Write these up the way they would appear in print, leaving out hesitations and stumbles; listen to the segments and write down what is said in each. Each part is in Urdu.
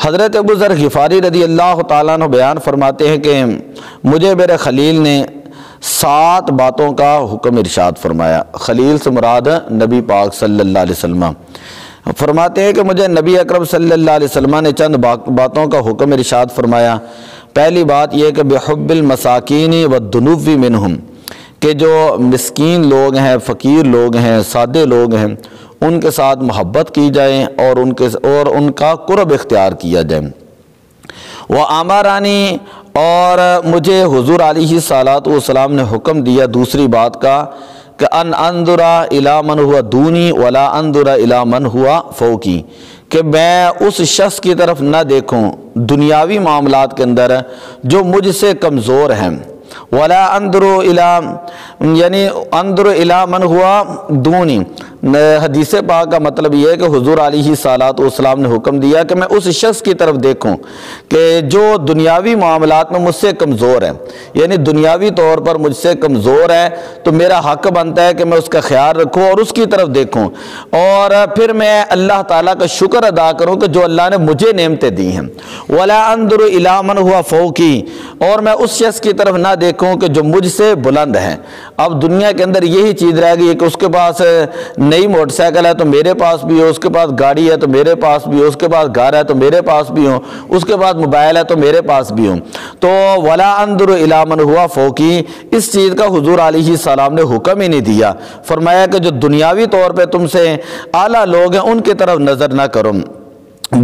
حضرت ابو ذر غفاری رضی اللہ تعالیٰ عنہ بیان فرماتے ہیں کہ مجھے میرے خلیل نے 7 باتوں کا حکم ارشاد فرمایا۔ خلیل سے مراد نبی پاک صلی اللہ علیہ وسلم فرماتے ہیں کہ مجھے نبی اکرم صلی اللہ علیہ وسلم نے چند باتوں کا حکم ارشاد فرمایا۔ پہلی بات یہ کہ بحب المساکین والدنو منہم، کہ جو مسکین لوگ ہیں، فقیر لوگ ہیں، سادے لوگ ہیں، ان کے ساتھ محبت کی جائے اور ان کا قرب اختیار کیا جائے۔ وَآمَرَنِي، اور مجھے حضور علیہ الصلوۃ والسلام نے حکم دیا دوسری بات کا کہ ان انظر الی من هو دونی ولا انظر الی من هو فوقی، کہ میں اس شخص کی طرف نہ دیکھوں دنیاوی معاملات کے اندر جو مجھ سے کمزور ہیں، ولا انظر الی یعنی انظر الی من هو دونی۔ حدیث پاک کا مطلب یہ ہے کہ حضور علیہ الصلوۃ والسلام نے حکم دیا کہ میں اس شخص کی طرف دیکھوں کہ جو دنیاوی معاملات میں مجھ سے کمزور ہے، یعنی دنیاوی طور پر مجھ سے کمزور ہے، تو میرا حق بنتا ہے کہ میں اس کا خیال رکھوں اور اس کی طرف دیکھوں، اور پھر میں اللہ تعالیٰ کا شکر ادا کروں کہ جو اللہ نے مجھے نعمتیں دی ہیں۔ ولا انظر الی من هو فوقی، اور میں اس شخص کی طرف نہ دیکھوں کہ جو مجھ سے بلند ہے۔ اب دنیا کے اندر یہی چیز رہ گئی ہے کہ اس کے پاس نئی موٹر سائیکل ہے تو میرے پاس بھی ہو، اس کے پاس گاڑی ہے تو میرے پاس بھی ہو، اس کے پاس گھر ہے تو میرے پاس بھی ہو، اس کے پاس موبائل ہے تو میرے پاس بھی ہو۔ تو ولا انظر الی من هو فوقی، اس چیز کا حضور علیہ السلام نے حکم ہی نہیں دیا۔ فرمایا کہ جو دنیاوی طور پہ تم سے اعلیٰ لوگ ہیں ان کی طرف نظر نہ کرو،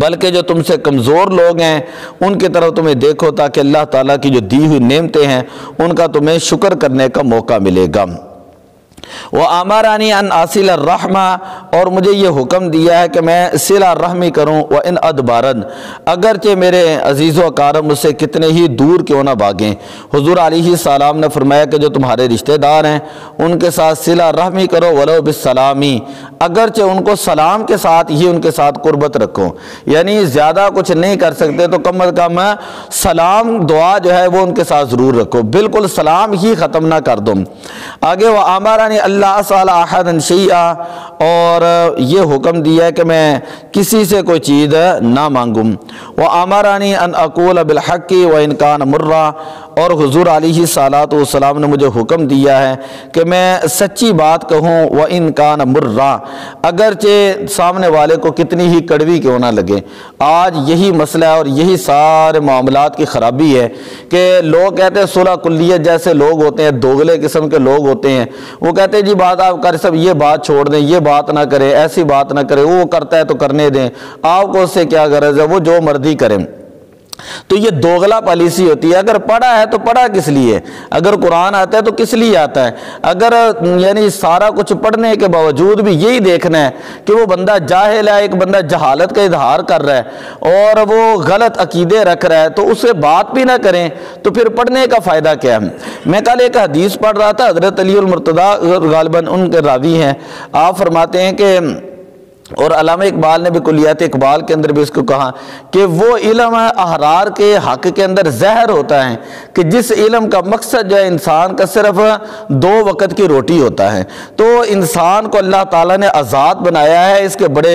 بلکہ جو تم سے کمزور لوگ ہیں ان کی طرف تمہیں دیکھو، تاکہ اللہ تعالیٰ کی جو دی ہوئی نعمتیں ہیں ان کا تمہیں شکر کرنے کا موقع ملے گا۔ وَآمَرَنِي أَنْ أَصِلَ الرَّحْمَ، اور مجھے یہ حکم دیا ہے کہ میں صلہ رحمی کروں، وَإِنْ أَدْبَرَنْ، اگرچہ میرے عزیز و اقارب مجھ سے کتنے ہی دور کیوں نہ بھاگیں۔ حضور علیہ السلام نے فرمایا کہ جو تمہارے رشتہ دار ہیں ان کے ساتھ صلہ رحمی کرو، وَلَوْ بِالسَّلَامِ، اگرچہ ان کو سلام کے ساتھ ہی ان کے ساتھ قربت رکھو، یعنی زیادہ کچھ نہیں کر سکتے تو کم از کم سلام دعا جو ہے وہ ان کے ساتھ ضرور رکھو، بالکل سلام ہی ختم نہ کر دو۔ آگے وَآمَرَنِي اللہ اسأل احدا شیئا، اور یہ حکم دیا ہے کہ میں کسی سے کوئی چیز نہ مانگوں۔ وَآمَرَنِي أَنْ أَقُولَ بِالْحَقِّ وَإِنْ كَانَ مُرًّا، اور حضور علیہ الصلوۃ والسلام نے مجھے حکم دیا ہے کہ میں سچی بات کہوں، وَإِنْ كَانَ مُرًّا، اگرچہ سامنے والے کو کتنی ہی کڑوی کیوں نہ لگے۔ آج یہی مسئلہ ہے اور یہی سارے معاملات کی خرابی ہے کہ لوگ کہتے ہیں صلح کلیت جیسے لوگ ہوتے ہیں، دوغلے قسم کے لوگ ہوتے ہیں، وہ کہتے ہیں جی بات آپ کر سب یہ بات چھوڑ دیں، یہ بات نہ کریں، ایسی بات نہ کریں، وہ کرتا ہے تو کرنے دیں، آپ کو اس سے کیا غرض ہے، وہ جو مرضی کریں۔ تو یہ دوغلا پالیسی ہوتی ہے۔ اگر پڑھا ہے تو پڑھا کس لیے، اگر قرآن آتا ہے تو کس لیے آتا ہے، اگر یعنی سارا کچھ پڑھنے کے باوجود بھی یہی دیکھنا ہے کہ وہ بندہ جاہل ہے، ایک بندہ جہالت کا اظہار کر رہا ہے اور وہ غلط عقیدے رکھ رہا ہے، تو اس سے بات بھی نہ کریں تو پھر پڑھنے کا فائدہ کیا ہے۔ میں کل ایک حدیث پڑھ رہا تھا، حضرت علی المرتضیٰ غالباً ان کے راوی ہیں، آپ فرماتے ہیں کہ، اور علامہ اقبال نے بھی کلیات اقبال کے اندر بھی اس کو کہا کہ وہ علم احرار کے حق کے اندر زہر ہوتا ہے کہ جس علم کا مقصد جو ہے انسان کا صرف 2 وقت کی روٹی ہوتا ہے۔ تو انسان کو اللہ تعالیٰ نے آزاد بنایا ہے، اس کے بڑے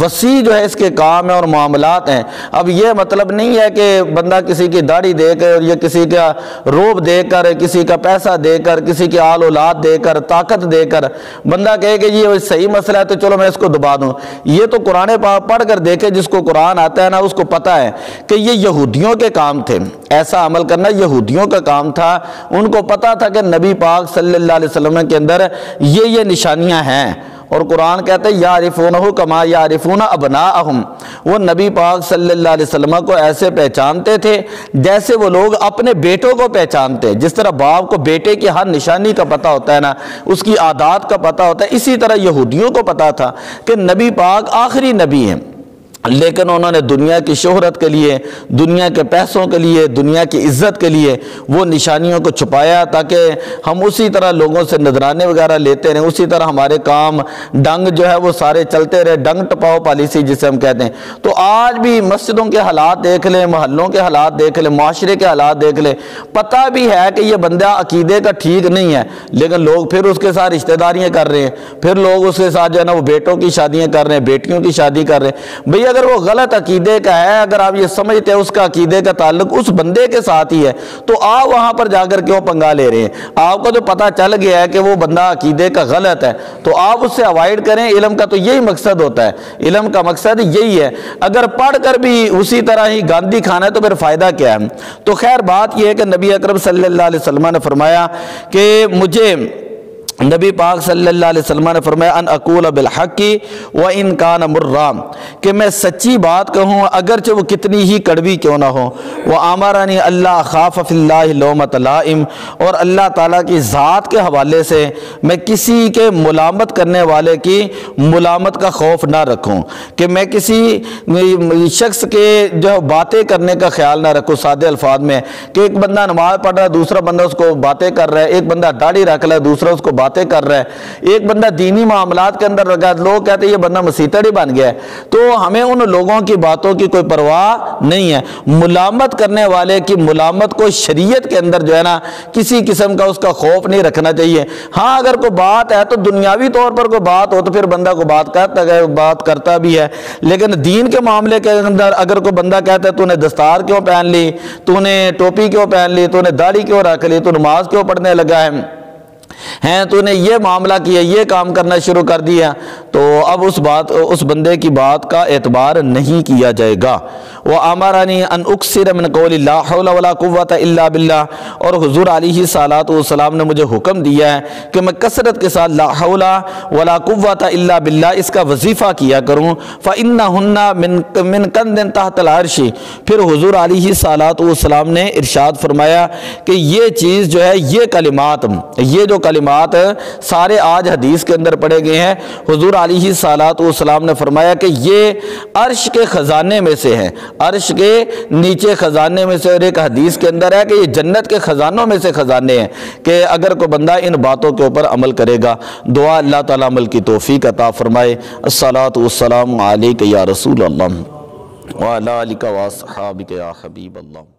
وسیع جو ہے اس کے کام ہیں اور معاملات ہیں۔ اب یہ مطلب نہیں ہے کہ بندہ کسی کی داڑھی دے کر یا کسی کا روب دے کر، کسی کا پیسہ دے کر، کسی کی آل اولاد دے کر، طاقت دے کر بندہ کہے کہ یہ صحیح مسئلہ ہے تو چلو میں اس کو دبا دوں۔ یہ تو قرآن پاک پڑھ کر دیکھے، جس کو قرآن آتا ہے نا اس کو پتہ ہے کہ یہ یہودیوں کے کام تھے، ایسا عمل کرنا یہودیوں کا کام تھا۔ ان کو پتہ تھا کہ نبی پاک صلی اللہ علیہ وسلم کے اندر یہ نشانیاں ہیں، اور قرآن کہتا ہے یعرفونہ کما یعرفون ابناءہم، وہ نبی پاک صلی اللہ علیہ وسلم کو ایسے پہچانتے تھے جیسے وہ لوگ اپنے بیٹوں کو پہچانتے، جس طرح باپ کو بیٹے کی ہر نشانی کا پتہ ہوتا ہے نا، اس کی عادات کا پتہ ہوتا ہے، اسی طرح یہودیوں کو پتہ تھا کہ نبی پاک آخری نبی ہیں، لیکن انہوں نے دنیا کی شہرت کے لیے، دنیا کے پیسوں کے لیے، دنیا کی عزت کے لیے وہ نشانیوں کو چھپایا تاکہ ہم اسی طرح لوگوں سے نذرانے وغیرہ لیتے رہیں، اسی طرح ہمارے کام ڈنگ جو ہے وہ سارے چلتے رہے، ڈنگ ٹپاؤ پالیسی جسے ہم کہتے ہیں۔ تو آج بھی مسجدوں کے حالات دیکھ لیں، محلوں کے حالات دیکھ لیں، معاشرے کے حالات دیکھ لیں، پتہ بھی ہے کہ یہ بندہ عقیدے کا ٹھیک نہیں ہے، لیکن لوگ پھر اس کے ساتھ رشتہ داریاں کر رہے ہیں، پھر لوگ اس کے ساتھ جو ہے نا وہ بیٹوں کی شادیاں کر رہے ہیں، بیٹیوں کی شادی کر رہے ہیں۔ بھئی اگر وہ غلط عقیدے کا ہے، اگر آپ یہ سمجھتے ہیں اس کا عقیدے کا تعلق اس بندے کے ساتھ ہی ہے، تو آپ وہاں پر جا کر کیوں پنگا لے رہے ہیں؟ آپ کو تو پتہ چل گیا ہے کہ وہ بندہ عقیدے کا غلط ہے، تو آپ اس سے اوائڈ کریں۔ علم کا تو یہی مقصد ہوتا ہے، علم کا مقصد یہی ہے۔ اگر پڑھ کر بھی اسی طرح ہی گاندھی کھانا ہے تو پھر فائدہ کیا ہے؟ تو خیر بات یہ ہے کہ نبی اکرم صلی اللہ علیہ وسلم نے فرمایا کہ مجھے، نبی پاک صلی اللہ علیہ وسلم نے فرمایا ان اقول بالحق وان کان مرا، کہ میں سچی بات کہوں اگرچہ وہ کتنی ہی کڑوی کیوں نہ ہو۔ وامرنی اللہ خاف فی اللہ لومۃ لائم، اور اللہ تعالیٰ کی ذات کے حوالے سے میں کسی کے ملامت کرنے والے کی ملامت کا خوف نہ رکھوں، کہ میں کسی شخص کے جو باتیں کرنے کا خیال نہ رکھوں۔ سادے الفاظ میں کہ ایک بندہ نماز پڑھ رہا ہے، دوسرا بندہ اس کو باتیں کر رہا ہے، ایک بندہ داڑھی رکھ رہا ہے، دوسرا اس کو باتیں کر رہا ہے، ایک بندہ دینی معاملات کے اندر لگا، لوگ کہتے ہیں یہ بندہ مسیتڑ ہی بن گیا ہے، تو ہمیں ان لوگوں کی باتوں کی کوئی پرواہ نہیں ہے۔ ملامت کرنے والے کی ملامت کو شریعت کے اندر جو ہے نا کسی قسم کا اس کا خوف نہیں رکھنا چاہیے۔ ہاں اگر کوئی بات ہے تو دنیاوی طور پر کوئی بات ہو تو پھر بندہ کو بات کرتا بھی ہے، لیکن دین کے معاملے کے اندر اگر کوئی بندہ کہتا ہے تو نے دستار کیوں پہن لی، تو نے ٹوپی کیوں پہن لی، تو نے داڑھی کیوں رکھ لی، تو نماز کیوں پڑھنے لگا ہے، تو نے یہ معاملہ کیا، یہ کام کرنا شروع کر دیا، تو اب اس بندے کی بات کا اعتبار نہیں کیا جائے گا۔ وَأَمَرَنِي أَنْ أُكْثِرَ مِنْ قَوْلِ لَا حَوْلَ وَلَا قُوَّةَ إِلَّا بِاللَّهِ، اور حضور علیہ الصلوۃ والسلام نے مجھے حکم دیا ہے کہ میں کثرت کے ساتھ لا حول ولا قوۃ الا باللہ اس کا وظیفہ کیا کروں۔ فَإِنَّهُنَّ مِنْ كَنْزٍ تَحْتَ الْعَرْشِ، پھر حضور علیہ الصلوۃ والسلام نے ارشاد فرمایا کہ یہ چیز جو ہے، یہ کلمات، یہ جو کلمات سارے آج حدیث کے اندر پڑھے گئے ہیں، حضور علیہ الصلوۃ والسلام نے فرمایا کہ یہ عرش کے خزانے میں سے ہے، عرش کے نیچے خزانے میں سے، اور ایک حدیث کے اندر ہے کہ یہ جنت کے خزانوں میں سے خزانے ہیں، کہ اگر کوئی بندہ ان باتوں کے اوپر عمل کرے گا۔ دعا اللہ تعالیٰ عمل کی توفیق عطا فرمائے۔ الصلاۃ والسلام علیک یا رسول اللہ وعلی آلک واصحابک یا حبیب اللہ۔